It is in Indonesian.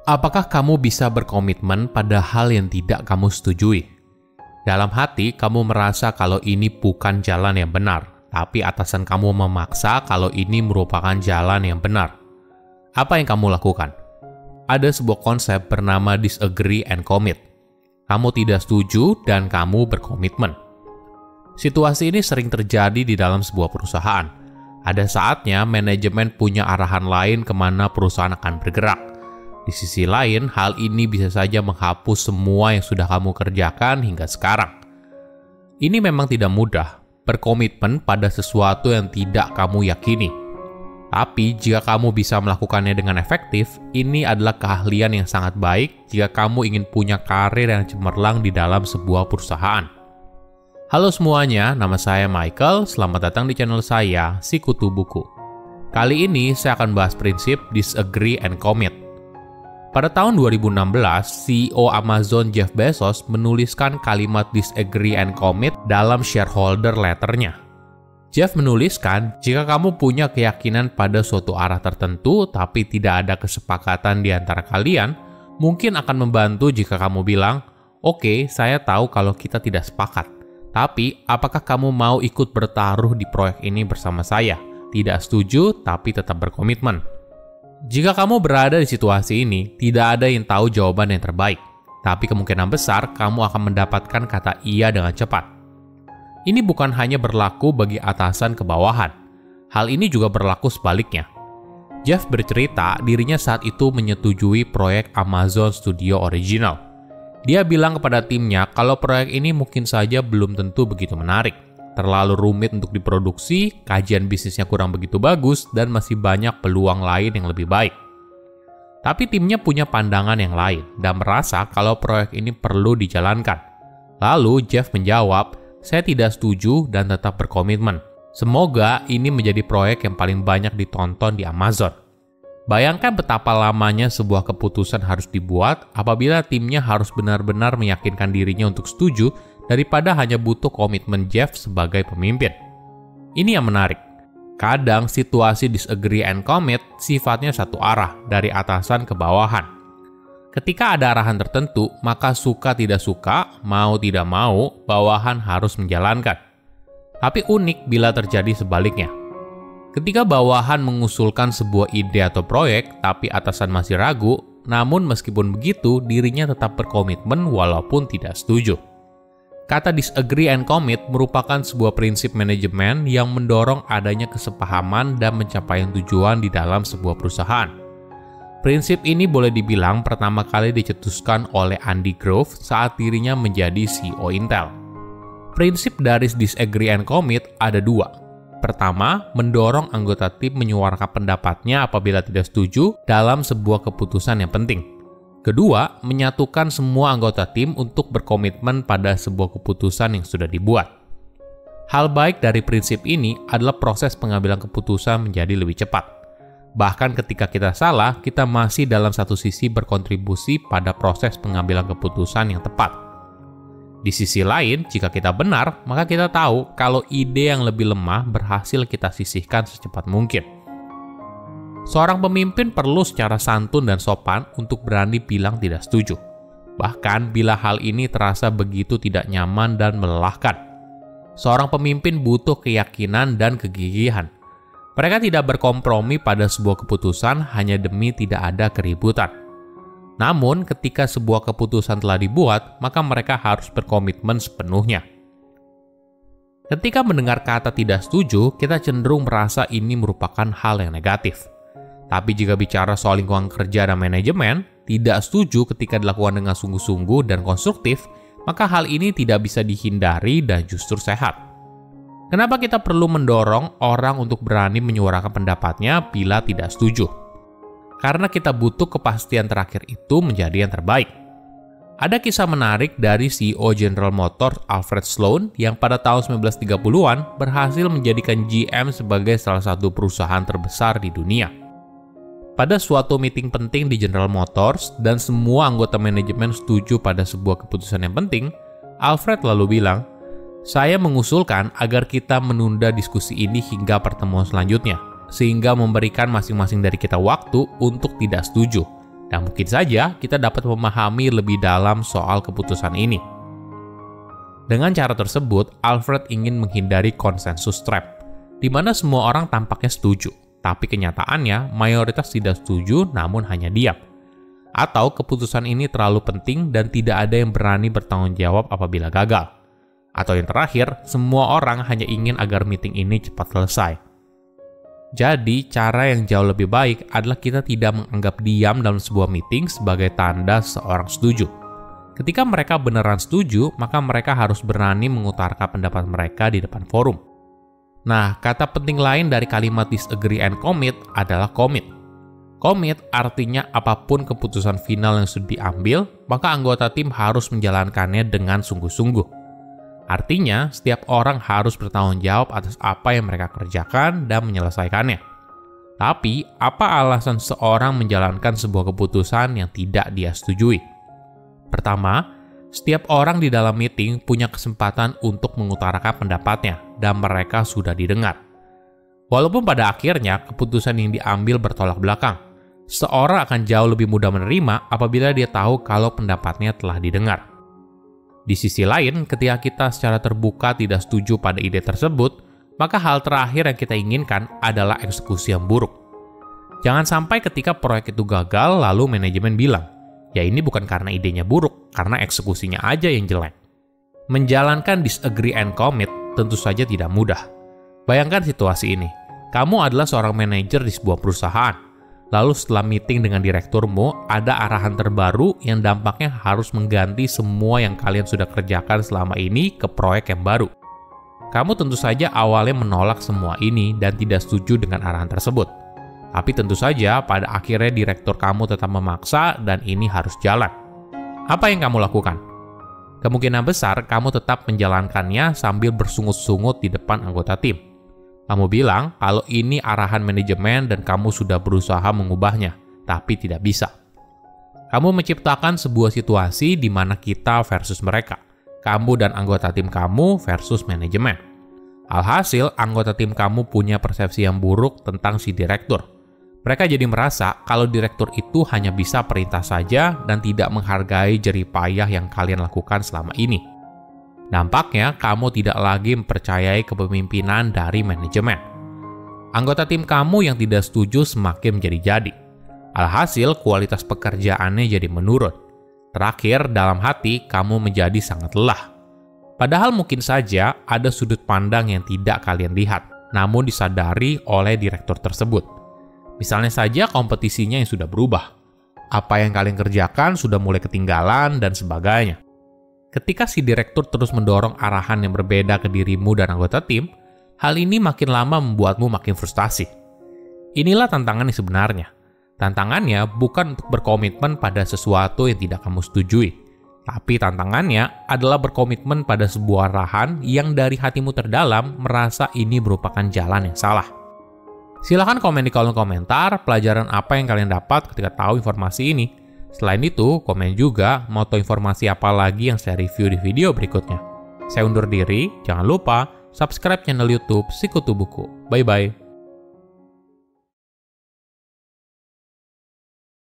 Apakah kamu bisa berkomitmen pada hal yang tidak kamu setujui? Dalam hati, kamu merasa kalau ini bukan jalan yang benar, tapi atasan kamu memaksa kalau ini merupakan jalan yang benar. Apa yang kamu lakukan? Ada sebuah konsep bernama disagree and commit. Kamu tidak setuju dan kamu berkomitmen. Situasi ini sering terjadi di dalam sebuah perusahaan. Ada saatnya manajemen punya arahan lain kemana perusahaan akan bergerak. Di sisi lain, hal ini bisa saja menghapus semua yang sudah kamu kerjakan hingga sekarang. Ini memang tidak mudah, berkomitmen pada sesuatu yang tidak kamu yakini. Tapi, jika kamu bisa melakukannya dengan efektif, ini adalah keahlian yang sangat baik jika kamu ingin punya karir yang cemerlang di dalam sebuah perusahaan. Halo semuanya, nama saya Michael. Selamat datang di channel saya, Sikutu Buku. Kali ini, saya akan bahas prinsip disagree and commit. Pada tahun 2016, CEO Amazon Jeff Bezos menuliskan kalimat disagree and commit dalam shareholder letternya. Jeff menuliskan, jika kamu punya keyakinan pada suatu arah tertentu tapi tidak ada kesepakatan di antara kalian, mungkin akan membantu jika kamu bilang, "Oke, saya tahu kalau kita tidak sepakat. Tapi, apakah kamu mau ikut bertaruh di proyek ini bersama saya? Tidak setuju, tapi tetap berkomitmen." Jika kamu berada di situasi ini, tidak ada yang tahu jawaban yang terbaik. Tapi kemungkinan besar kamu akan mendapatkan kata iya dengan cepat. Ini bukan hanya berlaku bagi atasan ke bawahan. Hal ini juga berlaku sebaliknya. Jeff bercerita dirinya saat itu menyetujui proyek Amazon Studio Original. Dia bilang kepada timnya kalau proyek ini mungkin saja belum tentu begitu menarik. Terlalu rumit untuk diproduksi, kajian bisnisnya kurang begitu bagus, dan masih banyak peluang lain yang lebih baik. Tapi timnya punya pandangan yang lain dan merasa kalau proyek ini perlu dijalankan. Lalu Jeff menjawab, "Saya tidak setuju dan tetap berkomitmen. Semoga ini menjadi proyek yang paling banyak ditonton di Amazon." Bayangkan betapa lamanya sebuah keputusan harus dibuat apabila timnya harus benar-benar meyakinkan dirinya untuk setuju daripada hanya butuh komitmen Jeff sebagai pemimpin. Ini yang menarik. Kadang situasi disagree and commit sifatnya satu arah dari atasan ke bawahan. Ketika ada arahan tertentu, maka suka tidak suka, mau tidak mau, bawahan harus menjalankan. Tapi unik bila terjadi sebaliknya. Ketika bawahan mengusulkan sebuah ide atau proyek, tapi atasan masih ragu, namun meskipun begitu, dirinya tetap berkomitmen walaupun tidak setuju. Kata disagree and commit merupakan sebuah prinsip manajemen yang mendorong adanya kesepahaman dan pencapaian tujuan di dalam sebuah perusahaan. Prinsip ini boleh dibilang pertama kali dicetuskan oleh Andy Grove saat dirinya menjadi CEO Intel. Prinsip dari disagree and commit ada dua. Pertama, mendorong anggota tim menyuarakan pendapatnya apabila tidak setuju dalam sebuah keputusan yang penting. Kedua, menyatukan semua anggota tim untuk berkomitmen pada sebuah keputusan yang sudah dibuat. Hal baik dari prinsip ini adalah proses pengambilan keputusan menjadi lebih cepat. Bahkan ketika kita salah, kita masih dalam satu sisi berkontribusi pada proses pengambilan keputusan yang tepat. Di sisi lain, jika kita benar, maka kita tahu kalau ide yang lebih lemah berhasil kita sisihkan secepat mungkin. Seorang pemimpin perlu secara santun dan sopan untuk berani bilang tidak setuju. Bahkan bila hal ini terasa begitu tidak nyaman dan melelahkan. Seorang pemimpin butuh keyakinan dan kegigihan. Mereka tidak berkompromi pada sebuah keputusan hanya demi tidak ada keributan. Namun, ketika sebuah keputusan telah dibuat, maka mereka harus berkomitmen sepenuhnya. Ketika mendengar kata tidak setuju, kita cenderung merasa ini merupakan hal yang negatif. Tapi jika bicara soal lingkungan kerja dan manajemen, tidak setuju ketika dilakukan dengan sungguh-sungguh dan konstruktif, maka hal ini tidak bisa dihindari dan justru sehat. Kenapa kita perlu mendorong orang untuk berani menyuarakan pendapatnya bila tidak setuju? Karena kita butuh kepastian terakhir itu menjadi yang terbaik. Ada kisah menarik dari CEO General Motors Alfred Sloan yang pada tahun 1930-an berhasil menjadikan GM sebagai salah satu perusahaan terbesar di dunia. Pada suatu meeting penting di General Motors dan semua anggota manajemen setuju pada sebuah keputusan yang penting, Alfred lalu bilang, "Saya mengusulkan agar kita menunda diskusi ini hingga pertemuan selanjutnya, sehingga memberikan masing-masing dari kita waktu untuk tidak setuju, Dan mungkin saja kita dapat memahami lebih dalam soal keputusan ini. Dengan cara tersebut, Alfred ingin menghindari konsensus trap, di mana semua orang tampaknya setuju, tapi kenyataannya mayoritas tidak setuju namun hanya diam. Atau keputusan ini terlalu penting dan tidak ada yang berani bertanggung jawab apabila gagal. Atau yang terakhir, semua orang hanya ingin agar meeting ini cepat selesai. Jadi, cara yang jauh lebih baik adalah kita tidak menganggap diam dalam sebuah meeting sebagai tanda seorang setuju. Ketika mereka beneran setuju, maka mereka harus berani mengutarakan pendapat mereka di depan forum. Nah, kata penting lain dari kalimat disagree and commit adalah commit. Commit artinya apapun keputusan final yang sudah diambil, maka anggota tim harus menjalankannya dengan sungguh-sungguh. Artinya, setiap orang harus bertanggung jawab atas apa yang mereka kerjakan dan menyelesaikannya. Tapi, apa alasan seorang menjalankan sebuah keputusan yang tidak dia setujui? Pertama, setiap orang di dalam meeting punya kesempatan untuk mengutarakan pendapatnya, dan mereka sudah didengar. Walaupun pada akhirnya keputusan yang diambil bertolak belakang, seorang akan jauh lebih mudah menerima apabila dia tahu kalau pendapatnya telah didengar. Di sisi lain, ketika kita secara terbuka tidak setuju pada ide tersebut, maka hal terakhir yang kita inginkan adalah eksekusi yang buruk. Jangan sampai ketika proyek itu gagal, lalu manajemen bilang, ya ini bukan karena idenya buruk, karena eksekusinya aja yang jelek. Menjalankan disagree and commit tentu saja tidak mudah. Bayangkan situasi ini, kamu adalah seorang manajer di sebuah perusahaan. Lalu setelah meeting dengan direkturmu, ada arahan terbaru yang dampaknya harus mengganti semua yang kalian sudah kerjakan selama ini ke proyek yang baru. Kamu tentu saja awalnya menolak semua ini dan tidak setuju dengan arahan tersebut. Tapi tentu saja pada akhirnya direktur kamu tetap memaksa dan ini harus jalan. Apa yang kamu lakukan? Kemungkinan besar kamu tetap menjalankannya sambil bersungut-sungut di depan anggota tim. Kamu bilang kalau ini arahan manajemen dan kamu sudah berusaha mengubahnya, tapi tidak bisa. Kamu menciptakan sebuah situasi di mana kita versus mereka. Kamu dan anggota tim kamu versus manajemen. Alhasil, anggota tim kamu punya persepsi yang buruk tentang si direktur. Mereka jadi merasa kalau direktur itu hanya bisa perintah saja dan tidak menghargai jerih payah yang kalian lakukan selama ini. Dampaknya, kamu tidak lagi mempercayai kepemimpinan dari manajemen. Anggota tim kamu yang tidak setuju semakin menjadi-jadi. Alhasil, kualitas pekerjaannya jadi menurun. Terakhir, dalam hati, kamu menjadi sangat lelah. Padahal mungkin saja ada sudut pandang yang tidak kalian lihat, namun disadari oleh direktur tersebut. Misalnya saja kompetisinya yang sudah berubah. Apa yang kalian kerjakan sudah mulai ketinggalan dan sebagainya. Ketika si direktur terus mendorong arahan yang berbeda ke dirimu dan anggota tim, hal ini makin lama membuatmu makin frustasi. Inilah tantangan yang sebenarnya. Tantangannya bukan untuk berkomitmen pada sesuatu yang tidak kamu setujui, tapi tantangannya adalah berkomitmen pada sebuah arahan yang dari hatimu terdalam merasa ini merupakan jalan yang salah. Silahkan komen di kolom komentar pelajaran apa yang kalian dapat ketika tahu informasi ini. Selain itu, komen juga mau tahu informasi apa lagi yang saya review di video berikutnya. Saya undur diri, jangan lupa subscribe channel YouTube Sikutu Buku. Bye-bye.